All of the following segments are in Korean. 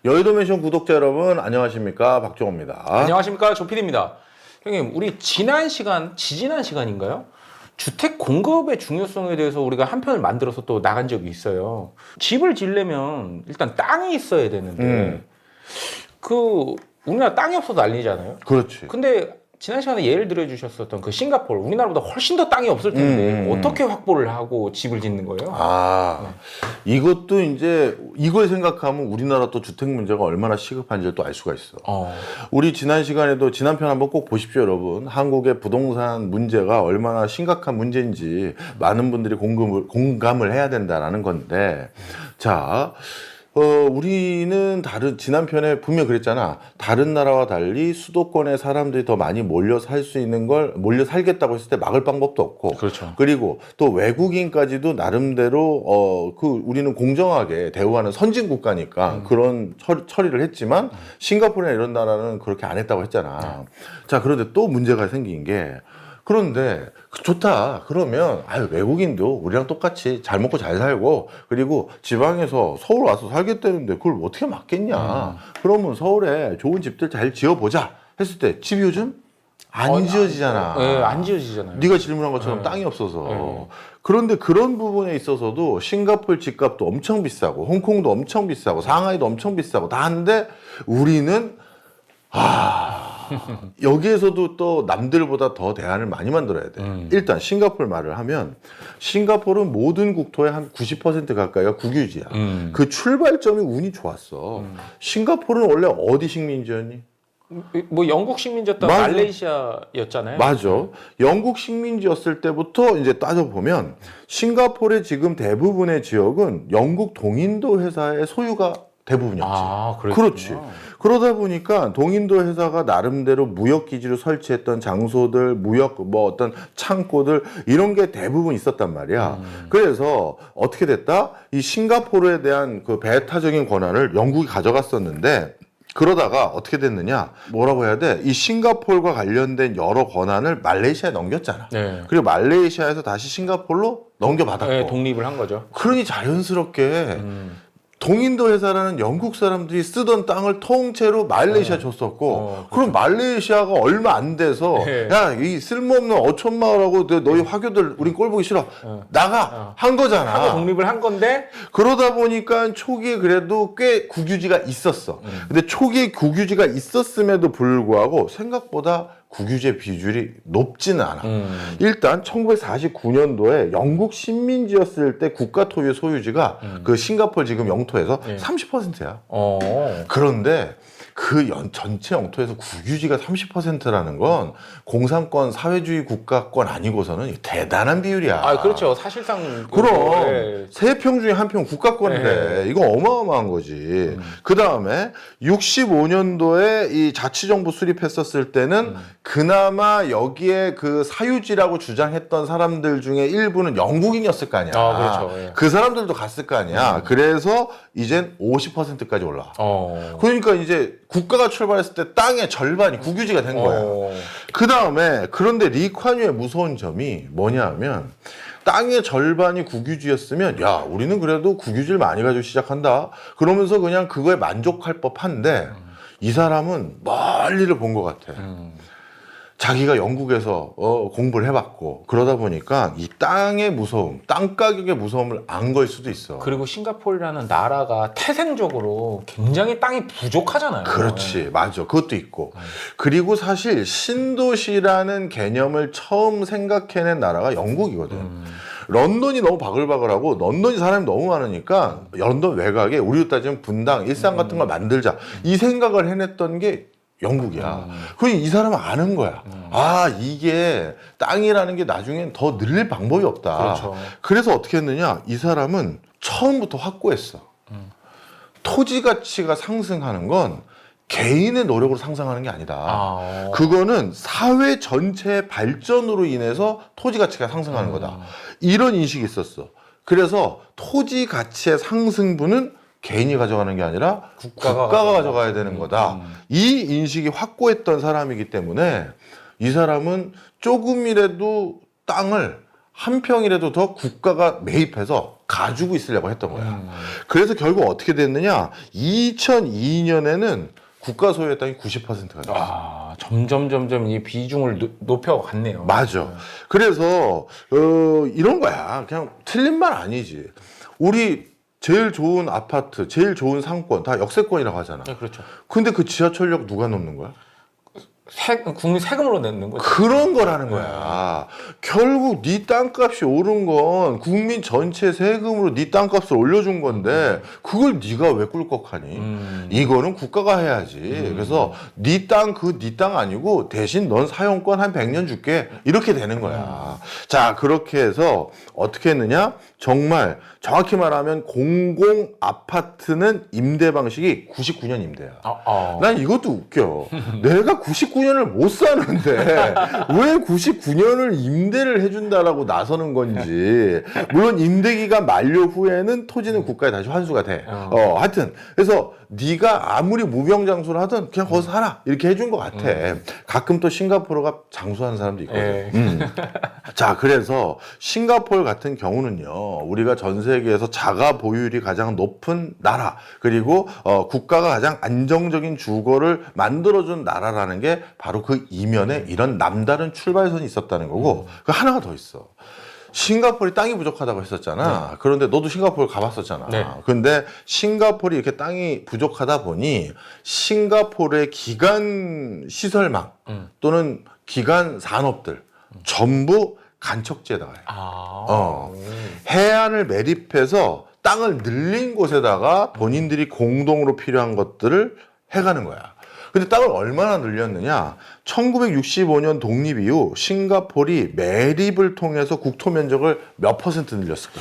여의도 맨션 구독자 여러분 안녕하십니까, 박종호입니다. 안녕하십니까, 조필입니다. 형님, 우리 지지난 시간인가요? 주택 공급의 중요성에 대해서 우리가 한 편을 만들어서 또 나간 적이 있어요. 집을 지으려면 일단 땅이 있어야 되는데 우리나라 땅이 없어서 난리잖아요. 그렇지. 근데 지난 시간에 예를 들어 주셨었던 그 싱가포르, 우리나라보다 훨씬 더 땅이 없을 텐데 어떻게 확보를 하고 집을 짓는 거예요? 이것도 이제 이걸 생각하면 우리나라 또 주택 문제가 얼마나 시급한지를 또 알 수가 있어. 우리 지난 시간에도 지난 편 한번 꼭 보십시오, 여러분. 한국의 부동산 문제가 얼마나 심각한 문제인지 많은 분들이 공감을 해야 된다라는 건데, 자, 우리는 지난 편에 분명 그랬잖아. 다른 나라와 달리 수도권에 사람들이 더 많이 몰려 살겠다고 했을 때 막을 방법도 없고. 그렇죠. 그리고 또 외국인까지도 나름대로, 우리는 공정하게 대우하는 선진 국가니까 그런 처리를 했지만, 싱가포르나 이런 나라는 그렇게 안 했다고 했잖아. 자, 그런데 또 문제가 생긴 게, 그런데 좋다. 그러면 외국인도 우리랑 똑같이 잘 먹고 잘 살고, 그리고 지방에서 서울 와서 살겠다는데 그걸 어떻게 막겠냐. 그러면 서울에 좋은 집들 잘 지어보자 했을 때 집이 요즘 안 지어지잖아. 네, 안 지어지잖아요. 네가 질문한 것처럼 땅이 없어서. 그런데 그런 부분에 있어서도 싱가포르 집값도 엄청 비싸고, 홍콩도 엄청 비싸고, 상하이도 엄청 비싸고 다 한데, 우리는 여기에서도 또 남들보다 더 대안을 많이 만들어야 돼. 일단 싱가포르 말을 하면, 싱가포르는 모든 국토의 한 90% 가까이가 국유지야. 그 출발점이 운이 좋았어. 싱가포르는 원래 어디 식민지였니? 뭐 영국 식민지였다 말레이시아였잖아요. 맞아. 영국 식민지였을 때부터 이제 따져보면 싱가포르의 지금 대부분의 지역은 영국 동인도 회사의 소유가 대부분이었지. 그렇지. 그러다 보니까 동인도 회사가 나름대로 무역 기지로 설치했던 장소들, 어떤 창고들, 이런 게 대부분 있었단 말이야. 그래서 어떻게 됐다? 이 싱가포르에 대한 그 배타적인 권한을 영국이 가져갔었는데, 그러다가 어떻게 됐느냐? 뭐라고 해야 돼? 이 싱가포르와 관련된 여러 권한을 말레이시아에 넘겼잖아. 네. 그리고 말레이시아에서 다시 싱가포르로 넘겨받았고. 네, 독립을 한 거죠. 그러니 자연스럽게 동인도 회사라는 영국 사람들이 쓰던 땅을 통째로 말레이시아 줬었고, 그럼 말레이시아가 얼마 안 돼서 야, 이 쓸모없는 어촌마을하고 너희 화교들 우린 꼴 보기 싫어, 나가 한 거잖아. 하고 독립을 한 건데, 그러다 보니까 초기에 그래도 꽤 국유지가 있었어. 근데 초기에 국유지가 있었음에도 불구하고 생각보다 국유지 비율이 높지는 않아. 일단 1949년도에 영국 식민지였을 때 국가 토유의 소유지가 그 싱가포르 지금 영토에서 30%야. 그런데 그 전체 영토에서 국유지가 30%라는 건 공산권 사회주의 국가권 아니고서는 대단한 비율이야. 그렇죠. 사실상 그럼 세 평 중에 한 평 국가권이래. 이거 어마어마한 거지. 그 다음에 65년도에 이 자치정부 수립했었을 때는 그나마 여기에 그 사유지라고 주장했던 사람들 중에 일부는 영국인이었을 거 아니야. 그렇죠. 그 사람들도 갔을 거 아니야. 그래서 이젠 50%까지 올라와. 그러니까 이제 국가가 출발했을 때 땅의 절반이 국유지가 된 거야. 그 다음에 그런데 리콴유의 무서운 점이 뭐냐 하면, 땅의 절반이 국유지였으면 야, 우리는 그래도 국유지를 많이 가지고 시작한다 그러면서 그냥 그거에 만족할 법한데, 이 사람은 멀리를 본 것 같아. 자기가 영국에서 공부를 해봤고, 그러다 보니까 이 땅의 무서움, 땅 가격의 무서움을 안 걸 수도 있어. 그리고 싱가포르라는 나라가 태생적으로 굉장히 땅이 부족하잖아요. 그렇지, 맞아. 그것도 있고. 그리고 사실 신도시라는 개념을 처음 생각해낸 나라가 영국이거든. 런던이 너무 바글바글하고 런던이 사람이 너무 많으니까 런던 외곽에 우리로 따지면 분당, 일산 같은 걸 만들자, 이 생각을 해냈던 게 영국이야. 그러니 이 사람은 아는 거야. 이게 땅이라는 게 나중엔 더 늘릴 방법이 없다. 그렇죠. 그래서 어떻게 했느냐? 이 사람은 처음부터 확고했어. 토지 가치가 상승하는 건 개인의 노력으로 상승하는 게 아니다. 그거는 사회 전체의 발전으로 인해서 토지 가치가 상승하는 거다. 이런 인식이 있었어. 그래서 토지 가치의 상승분은 개인이 가져가는 게 아니라 국가가 가져가야 되는 거다. 이 인식이 확고했던 사람이기 때문에 이 사람은 조금이라도 땅을 한 평이라도 더 국가가 매입해서 가지고 있으려고 했던 거야. 그래서 결국 어떻게 됐느냐? 2002년에는 국가 소유의 땅이 90%가 됐어. 점점 이 비중을 높여갔네요. 맞아. 그래서 이런 거야. 그냥 틀린 말 아니지. 우리 제일 좋은 아파트, 제일 좋은 상권 다 역세권이라고 하잖아. 네, 그렇죠. 근데 그 지하철역 누가 놓는 거야? 국민 세금으로 내는 거죠. 그런 거라는 거야. 결국 네 땅값이 오른 건 국민 전체 세금으로 네 땅값을 올려준 건데 그걸 네가 왜 꿀꺽하니? 이거는 국가가 해야지. 그래서 네 땅 네 땅 아니고 대신 넌 사용권 한 100년 줄게. 이렇게 되는 거야. 자, 그렇게 해서 어떻게 했느냐? 정말 정확히 말하면 공공 아파트는 임대 방식이 99년 임대야. 난 이것도 웃겨. 내가 99년을 못 사는데 왜 99년을 임대를 해준다라고 나서는 건지. 물론 임대 기간 만료 후에는 토지는 국가에 다시 환수가 돼. 하여튼 그래서 네가 아무리 무병장수를 하든 그냥 거기서 살아 이렇게 해준 것 같아. 가끔 또 싱가포르가 장수하는 사람도 있거든. 자, 그래서 싱가포르 같은 경우는요, 우리가 전 세계에서 자가 보유율이 가장 높은 나라, 그리고 국가가 가장 안정적인 주거를 만들어준 나라라는 게 바로 그 이면에 이런 남다른 출발선이 있었다는 거고, 그 하나가 더 있어. 싱가포르이 땅이 부족하다고 했었잖아. 네. 그런데 너도 싱가포르 가봤었잖아. 네. 근데 싱가포르이 이렇게 땅이 부족하다 보니 싱가포르의 기간 시설망 또는 기간 산업들 전부 간척지에다가 해요. 해안을 매립해서 땅을 늘린 곳에다가 본인들이 공동으로 필요한 것들을 해가는 거야. 근데 땅을 얼마나 늘렸느냐? 1965년 독립 이후 싱가포르이 매립을 통해서 국토 면적을 몇 %, 늘렸을까?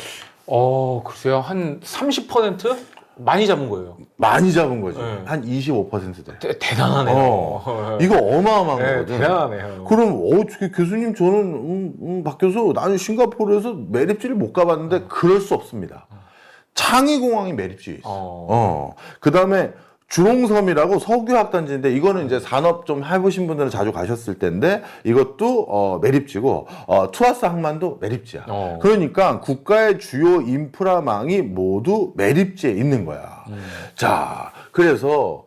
글쎄요. 한 30%? 많이 잡은 거예요. 많이 잡은 거지. 네. 한 25% 돼. 대단하네요. 이거 어마어마한 거거든. 대단하네요. 그럼 교수님 저는 박 교수 나는 싱가포르에서 매립지를 못 가봤는데 그럴 수 없습니다. 창의공항이 매립지에 있어. 그다음에 주롱섬이라고 석유학단지인데 이거는 이제 산업 좀 해보신 분들은 자주 가셨을 텐데 이것도 매립지고 투아스 항만도 매립지야. 그러니까 국가의 주요 인프라망이 모두 매립지에 있는 거야. 자, 그래서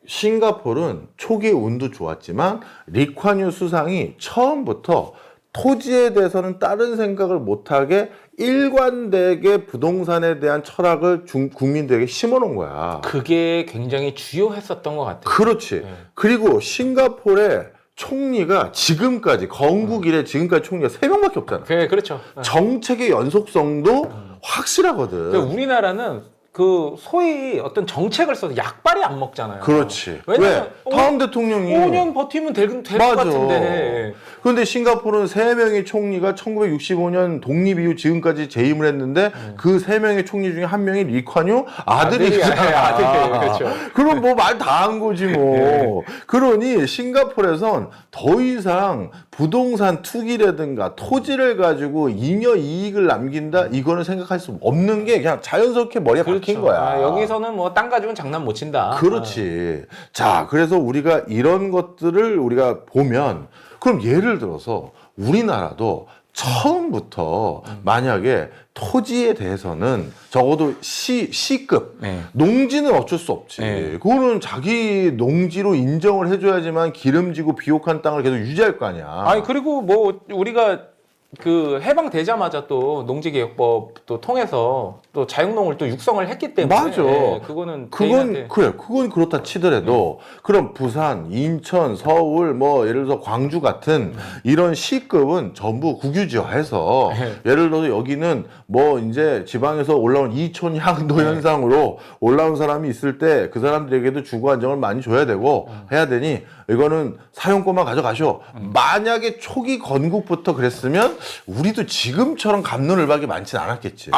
싱가포르는 초기 운도 좋았지만 리콴유 수상이 처음부터 토지에 대해서는 다른 생각을 못하게 일관되게 부동산에 대한 철학을 국민들에게 심어놓은 거야. 그게 굉장히 주요했었던 것 같아요. 그렇지. 그리고 싱가포르의 총리가 지금까지 건국 이래 지금까지 총리가 3명밖에 없잖아. 그렇죠. 정책의 연속성도 확실하거든. 그러니까 우리나라는 그 소위 어떤 정책을 써서 약발이 안 먹잖아요. 그렇지. 왜냐면 왜? 다음 대통령이 5년 버티면 될 것 같은데. 그런데 싱가포르는 3명의 총리가 1965년 독립 이후 지금까지 재임을 했는데 그 3명의 총리 중에 1명이 리콴유 아들이잖아. 아들이에요. 그렇죠. 그럼 뭐 말 다 한 거지 뭐. 그러니 싱가포르에선 더 이상 부동산 투기라든가 토지를 가지고 잉여 이익을 남긴다 이거는 생각할 수 없는 게 그냥 자연스럽게 머리에 박힌 거야. 여기서는 뭐 땅 가지고는 장난 못 친다. 그렇지. 자, 그래서 우리가 이런 것들을 우리가 보면 그럼 예를 들어서 우리나라도 처음부터 만약에 토지에 대해서는 적어도 시급 농지는 어쩔 수 없지. 그거는 자기 농지로 인정을 해줘야지만 기름지고 비옥한 땅을 계속 유지할 거 아니야. 아니 그리고 뭐 우리가 그 해방되자마자 또 농지개혁법 또 통해서 또 자영농을 또 육성을 했기 때문에 맞아. 그건 그건 그렇다 치더라도 그럼 부산, 인천, 서울 뭐 예를 들어서 광주 같은 이런 시급은 전부 국유지화해서 예를 들어서 여기는 뭐 이제 지방에서 올라온 이촌향도 현상으로 올라온 사람이 있을 때 그 사람들에게도 주거 안정을 많이 줘야 되고 해야 되니 이거는 사용권만 가져가셔. 만약에 초기 건국부터 그랬으면 우리도 지금처럼 감론을박이 많지는 않았겠지.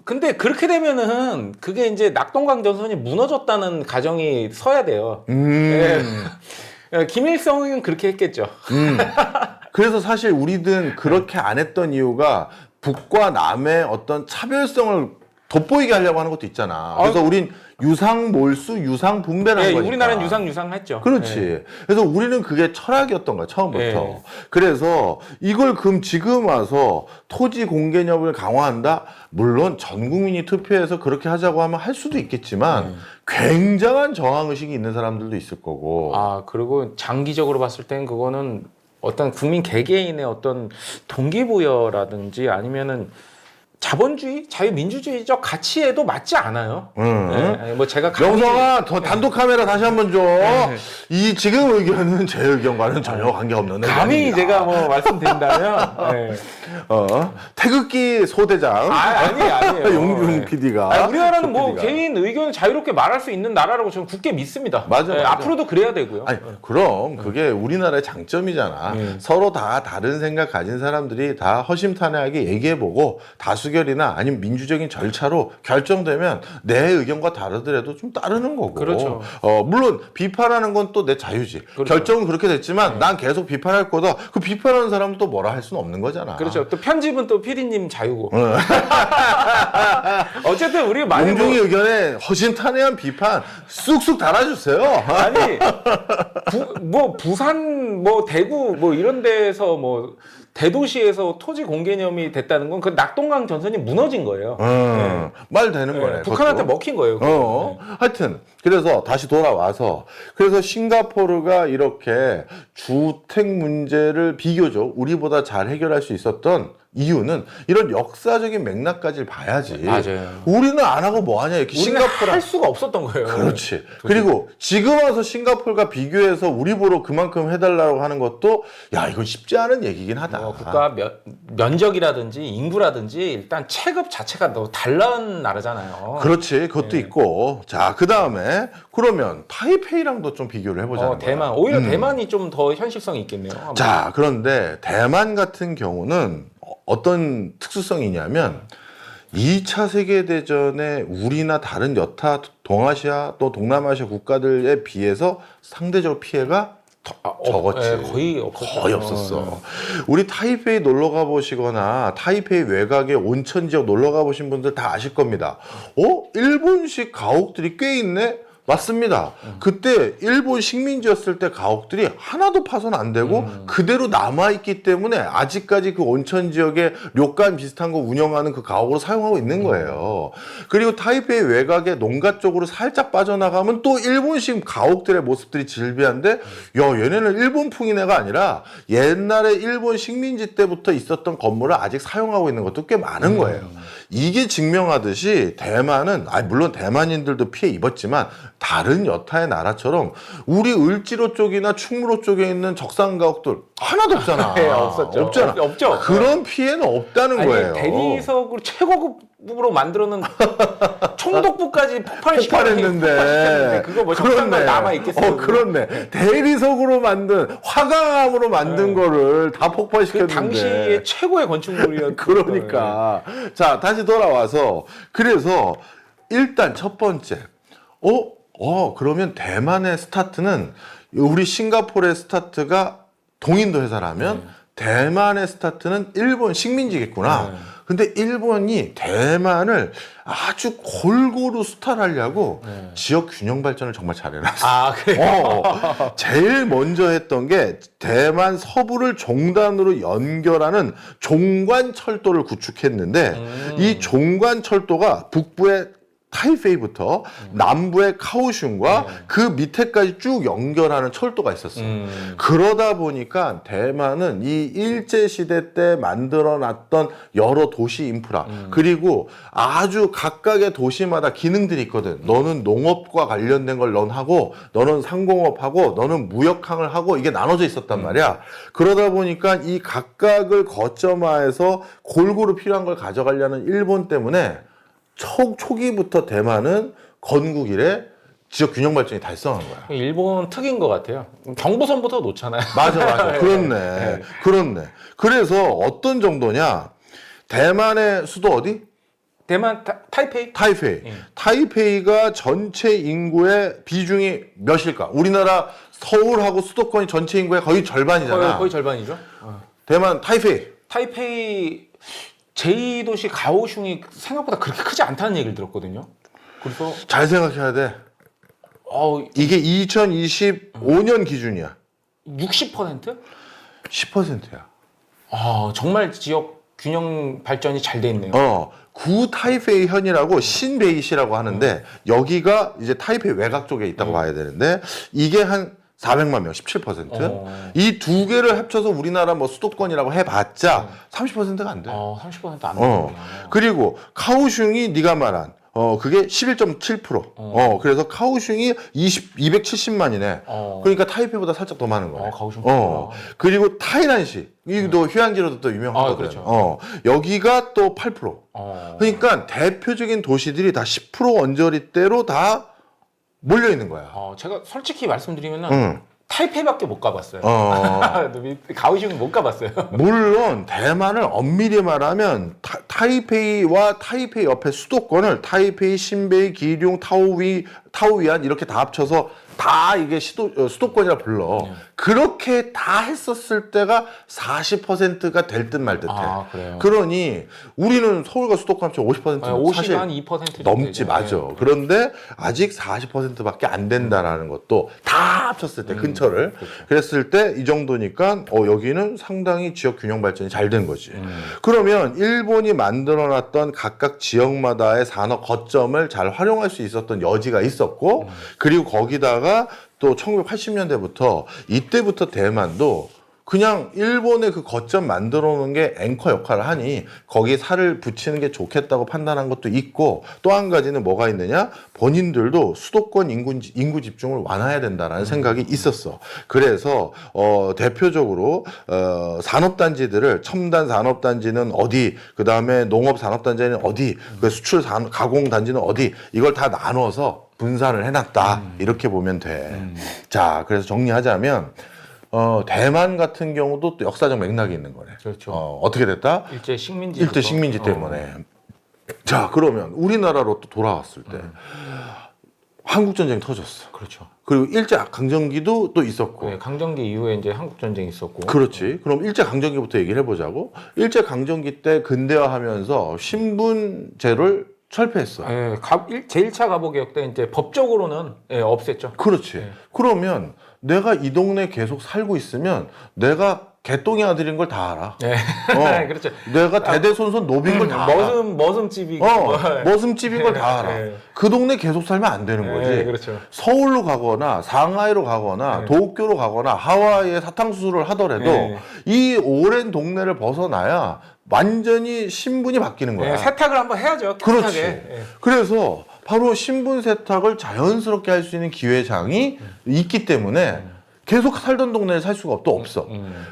근데 그렇게 되면은 그게 이제 낙동강전선이 무너졌다는 가정이 서야 돼요. 김일성은 그렇게 했겠죠. 그래서 사실 우리는 그렇게 안 했던 이유가 북과 남의 어떤 차별성을 돋보이게 하려고 하는 것도 있잖아. 그래서 우린 유상 몰수, 유상 분배라는 예, 거니까. 우리나라는 유상했죠. 그렇지. 예. 그래서 우리는 그게 철학이었던 거야, 처음부터. 예. 그래서 이걸 그럼 지금 와서 토지 공개념을 강화한다? 물론 전 국민이 투표해서 그렇게 하자고 하면 할 수도 있겠지만 굉장한 저항의식이 있는 사람들도 있을 거고. 아, 그리고 장기적으로 봤을 땐 그거는 어떤 국민 개개인의 어떤 동기부여라든지 아니면은 자본주의, 자유민주주의적 가치에도 맞지 않아요. 네, 뭐 제가 영성아, 더 단독 카메라 다시 한번 줘. 이 지금 의견은 제 의견과는 전혀 관계없는 감히 의견입니다. 제가 뭐 말씀드린다면 네. 태극기 소대장 아니에요. 용준 PD가 우리나라는 뭐 개인 의견을 자유롭게 말할 수 있는 나라라고 저는 굳게 믿습니다. 맞아. 앞으로도 그래야 되고요. 아니, 그럼 그게 우리나라의 장점이잖아. 서로 다 다른 생각 가진 사람들이 다 허심탄회하게 얘기해보고 다수결이나 아니면 민주적인 절차로 결정되면 내 의견과 다르더라도 좀 따르는 거고. 그렇죠. 물론 비판하는 건 또 내 자유지. 그렇죠. 결정은 그렇게 됐지만 난 계속 비판할 거다. 그 비판하는 사람은 또 뭐라 할 수는 없는 거잖아. 그렇죠. 또 편집은 또 PD님 자유고. 어쨌든 우리 많이 용중의 의견에 허심탄회한 비판 쑥쑥 달아주세요. 아니 뭐 부산 뭐 대구 뭐 이런 데서 뭐 대도시에서 토지 공개념이 됐다는 건 그 낙동강 전선이 무너진 거예요. 말 되는 거네. 북한한테 그것도. 먹힌 거예요. 하여튼 그래서 다시 돌아와서 그래서 싱가포르가 이렇게 주택 문제를 비교적 우리보다 잘 해결할 수 있었던 이유는 이런 역사적인 맥락까지 봐야지. 맞아요. 우리는 안 하고 뭐 하냐 이렇게 우리는 싱가포르 할 수가 없었던 거예요. 그렇지. 그리고 지금 와서 싱가포르가 비교해서 우리 보러 그만큼 해달라고 하는 것도 야 이건 쉽지 않은 얘기긴 하다. 국가 면적이라든지 인구라든지 일단 체급 자체가 너무 다른 나라잖아요. 그렇지. 그것도 있고. 자, 그 다음에 그러면 타이페이랑도 좀 비교를 해보자는 거야. 대만. 오히려 대만이 좀 더 현실성이 있겠네요. 아마. 자, 그런데 대만 같은 경우는 어떤 특수성이냐면 2차 세계대전에 우리나 다른 여타 동아시아 또 동남아시아 국가들에 비해서 상대적으로 피해가 적었지. 거의 없었어. 우리 타이페이 놀러 가보시거나 타이페이 외곽의 온천 지역 놀러 가보신 분들 다 아실 겁니다. 일본식 가옥들이 꽤 있네? 맞습니다. 그때 일본 식민지였을 때 가옥들이 하나도 파손 안 되고 그대로 남아있기 때문에 아직까지 그 온천 지역에 료칸 비슷한 거 운영하는 그 가옥으로 사용하고 있는 거예요. 그리고 타이페이 외곽의 농가 쪽으로 살짝 빠져나가면 또 일본식 가옥들의 모습들이 질비한데 야 얘네는 일본풍이네가 아니라 옛날에 일본 식민지 때부터 있었던 건물을 아직 사용하고 있는 것도 꽤 많은 거예요. 이게 증명하듯이 대만은 물론 대만인들도 피해 입었지만 다른 여타의 나라처럼 우리 을지로 쪽이나 충무로 쪽에 있는 적산가옥들 하나도 없잖아. 네, 없었죠. 없잖아. 없죠. 그런 피해는 없다는 거예요. 대리석으로 최고급으로 만들어놓은 총독부까지 폭발했는데 그거 뭐 적산가 남아 있겠어요. 그렇네. 대리석으로 만든 화강암으로 만든 거를 다 폭발시켰는데. 그 당시의 최고의 건축물이었던 그러니까. 자, 다시 돌아와서 그래서 일단 첫 번째 그러면 대만의 스타트는 우리 싱가포르의 스타트가 동인도 회사라면 대만의 스타트는 일본 식민지겠구나. 근데 일본이 대만을 아주 골고루 수탈하려고 지역 균형 발전을 정말 잘해놨어. 그래요? 제일 먼저 했던 게 대만 서부를 종단으로 연결하는 종관철도를 구축했는데 이 종관철도가 북부의 타이페이부터 남부의 카오슝과 그 밑에까지 쭉 연결하는 철도가 있었어요. 그러다 보니까 대만은 이 일제시대 때 만들어놨던 여러 도시 인프라 그리고 아주 각각의 도시마다 기능들이 있거든. 너는 농업과 관련된 걸 넌 하고 너는 상공업하고 너는 무역항을 하고 이게 나눠져 있었단 말이야. 그러다 보니까 이 각각을 거점화해서 골고루 필요한 걸 가져가려는 일본 때문에 초기부터 대만은 건국 이래 지역 균형 발전이 달성한 거야. 일본 특인 것 같아요. 경부선부터 놓잖아요. 맞아. 그렇네. 그렇네. 그래서 어떤 정도냐? 대만의 수도 어디? 대만 타이페이? 타이페이. 타이페이가 전체 인구의 비중이 몇일까? 우리나라 서울하고 수도권이 전체 인구의 거의 절반이잖아. 거의 절반이죠. 대만 타이페이. 타이페이 제2도시 가오슝이 생각보다 그렇게 크지 않다는 얘기를 들었거든요. 그래서 잘 생각해야 돼. 이게 2025년 기준이야. 60%? 10%야. 정말 지역 균형 발전이 잘 돼 있네요. 구 타이페이 현이라고 신베이시라고 하는데 여기가 이제 타이페이 외곽 쪽에 있다고 봐야 되는데 이게 한 400만 명, 17%. 이 두 개를 합쳐서 우리나라 뭐 수도권이라고 해봤자 30%가 안 돼. 30%안 되네요. 그리고 카오슝이 네가 말한 그게 11.7%. 그래서 카오슝이 270만이네. 그러니까 타이페이보다 살짝 더 많은 거네. 카오슝. 그리고 타이난시. 이도 휴양지로도 또 유명하거든. 그렇죠. 여기가 또 8%. 그러니까 대표적인 도시들이 다 10% 언저리대로 다 몰려 있는 거야. 제가 솔직히 말씀드리면은 타이페이밖에 못 가봤어요. 가오슝 못 가봤어요. 물론 대만을 엄밀히 말하면 타이페이와 타이페이 옆에 수도권을 타이페이, 신베이, 기룡, 타오위안 이렇게 다 합쳐서 다 이게 수도권이라 불러. 그렇게 다 했었을 때가 40%가 될 듯 말 듯해. 그래요? 그러니 우리는 서울과 수도권 합치면 50% 사실 2% 넘지 되죠. 맞아. 그런데 아직 40%밖에 안 된다라는 것도 다 합쳤을 때 근처를 그랬을 때 이 정도니까 여기는 상당히 지역 균형 발전이 잘 된 거지. 그러면 일본이 만들어놨던 각각 지역마다의 산업 거점을 잘 활용할 수 있었던 여지가 있었고 그리고 거기다가 또 1980년대부터 이때부터 대만도 그냥 일본의 그 거점 만들어 놓은 게 앵커 역할을 하니 거기에 살을 붙이는 게 좋겠다고 판단한 것도 있고 또 한 가지는 뭐가 있느냐 본인들도 수도권 인구 집중을 완화해야 된다라는 생각이 있었어. 그래서 대표적으로 산업단지들을 첨단 산업단지는 어디 그 다음에 농업산업단지는 어디 그 수출 가공단지는 어디 이걸 다 나눠서 분산을 해놨다 이렇게 보면 돼. 자 그래서 정리하자면 대만 같은 경우도 또 역사적 맥락이 있는 거네. 그렇죠. 어떻게 됐다? 일제 식민지. 일제 식민지 때문에. 자, 그러면 우리나라로 또 돌아왔을 때 한국 전쟁 터졌어. 그렇죠. 그리고 일제 강점기도 또 있었고. 네, 강점기 이후에 이제 한국 전쟁이 있었고. 그렇지. 그럼 일제 강점기부터 얘기를 해보자고. 일제 강점기 때 근대화하면서 신분제를 철폐했어. 네, 제1차 갑오개혁 때 이제 법적으로는 없앴죠. 그렇지. 네. 그러면 내가 이 동네에 계속 살고 있으면 내가 개똥이 아들인 걸 다 알아. 네. 그렇죠. 내가 대대손손 노빈 걸 다 알아. 머슴집이고. 머슴집인 걸 다 알아. 네. 그 동네 계속 살면 안 되는 거지. 네, 그렇죠. 서울로 가거나 상하이로 가거나 도쿄로 가거나 하와이에 사탕수수를 하더라도 이 오랜 동네를 벗어나야 완전히 신분이 바뀌는 거야. 세탁을 한번 해야죠. 그렇지. 깨끗하게. 그래서 바로 신분 세탁을 자연스럽게 할 수 있는 기회장이 있기 때문에 계속 살던 동네에 살 수가 없어.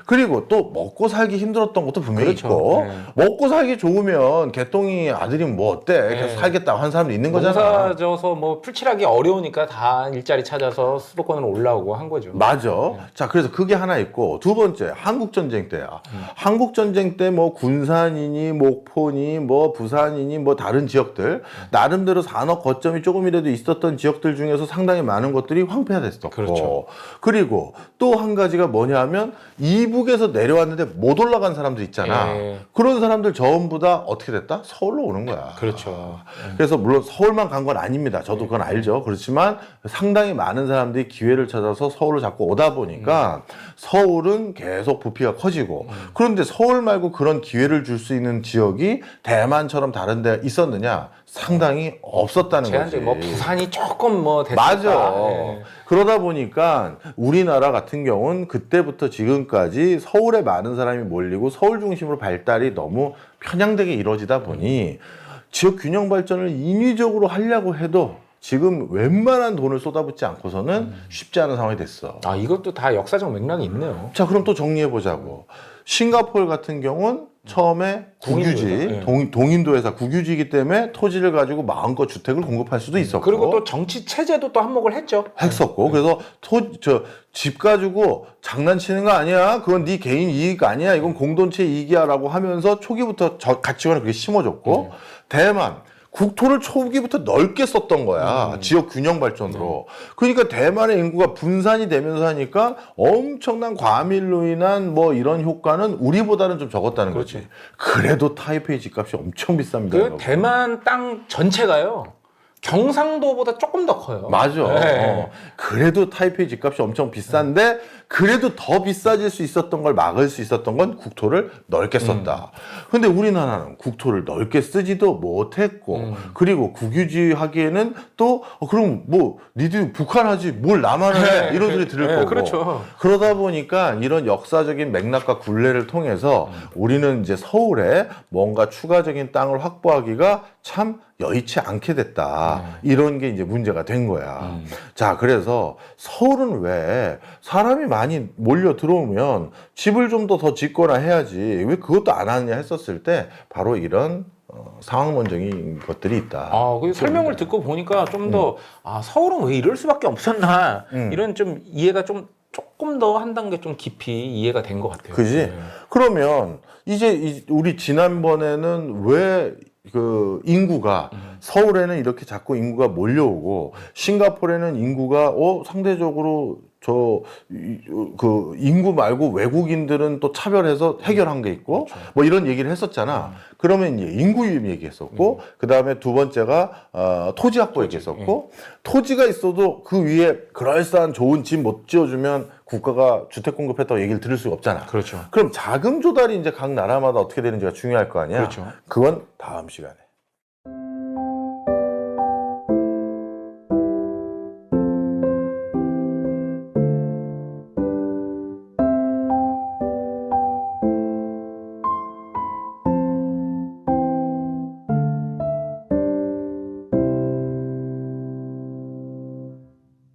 그리고 또 먹고 살기 힘들었던 것도 분명히 그렇죠. 있고 먹고 살기 좋으면 개똥이 아들이면 뭐 어때? 계속 살겠다고 한 사람도 있는 거잖아. 농사져서 뭐 풀칠하기 어려우니까 다 일자리 찾아서 수도권으로 올라오고 한 거죠. 맞아. 자, 그래서 그게 하나 있고 두 번째 한국전쟁 때야. 한국전쟁 때 뭐 군산이니 목포니 뭐 부산이니 뭐 다른 지역들 나름대로 산업 거점이 조금이라도 있었던 지역들 중에서 상당히 많은 것들이 황폐화됐었고 그렇죠. 그리고 또 한 가지가 뭐냐면 이북에서 내려왔는데 못 올라간 사람들 있잖아. 그런 사람들 전부 다 어떻게 됐다? 서울로 오는 거야. 그렇죠. 그래서 물론 서울만 간 건 아닙니다. 저도 그건 알죠. 그렇지만 상당히 많은 사람들이 기회를 찾아서 서울을 자꾸 오다 보니까 서울은 계속 부피가 커지고 그런데 서울 말고 그런 기회를 줄 수 있는 지역이 대만처럼 다른 데 있었느냐? 상당히 없었다는 거지. 뭐 부산이 조금 뭐 됐을까. 맞아. 그러다 보니까 우리나라 같은 경우는 그때부터 지금까지 서울에 많은 사람이 몰리고 서울 중심으로 발달이 너무 편향되게 이루어지다 보니 지역 균형 발전을 인위적으로 하려고 해도 지금 웬만한 돈을 쏟아붓지 않고서는 쉽지 않은 상황이 됐어. 이것도 다 역사적 맥락이 있네요. 자, 그럼 또 정리해 보자고. 싱가포르 같은 경우는 처음에 국유지, 동인도 회사 국유지이기 때문에 토지를 가지고 마음껏 주택을 공급할 수도 있었고. 그리고 또 정치 체제도 또 한몫을 했죠. 했었고. 그래서 집 가지고 장난치는 거 아니야. 그건 네 개인 이익 아니야. 이건 공동체 이익이야라고 하면서 초기부터 가치관을 그렇게 심어줬고. 대만. 국토를 초기부터 넓게 썼던 거야. 지역 균형 발전으로. 그러니까 대만의 인구가 분산이 되면서 하니까 엄청난 과밀로 인한 뭐 이런 효과는 우리보다는 좀 적었다는 거지. 그래도 타이페이 집값이 엄청 비쌉니다. 대만 땅 전체가요. 경상도보다 조금 더 커요. 맞아. 네. 그래도 타이페이 집값이 엄청 비싼데 그래도 더 비싸질 수 있었던 걸 막을 수 있었던 건 국토를 넓게 썼다. 근데 우리나라는 국토를 넓게 쓰지도 못했고 그리고 국유지하기에는 또 그럼 뭐 니들 북한 하지 뭘 나만 해 이런 소리 들을 거고. 그렇죠. 그러다 보니까 이런 역사적인 맥락과 굴레를 통해서 우리는 이제 서울에 뭔가 추가적인 땅을 확보하기가 참 여의치 않게 됐다. 이런 게 이제 문제가 된 거야. 자, 그래서 서울은 왜 사람이 많이 몰려 들어오면 집을 좀 더 짓거나 해야지 왜 그것도 안 하느냐 했었을 때 바로 이런 상황론적인 것들이 있다. 그 설명을 듣고 보니까 좀 더 서울은 왜 이럴 수밖에 없었나 이런 좀 이해가 좀 조금 더 한 단계 좀 깊이 이해가 된 것 같아요. 그지? 네. 그러면 이제 우리 지난번에는 왜 그 인구가 서울에는 이렇게 자꾸 인구가 몰려오고 싱가포르에는 인구가 상대적으로 그 인구 말고 외국인들은 또 차별해서 해결한 게 있고 뭐 이런 얘기를 했었잖아. 그러면 이제 인구 유입 얘기했었고 그 다음에 두 번째가 토지 확보 얘기했었고 토지가 있어도 그 위에 그럴싸한 좋은 집 못 지어주면 국가가 주택 공급했다고 얘기를 들을 수가 없잖아. 그렇죠. 그럼 자금 조달이 이제 각 나라마다 어떻게 되는지가 중요할 거 아니야. 그렇죠. 그건 다음 시간에.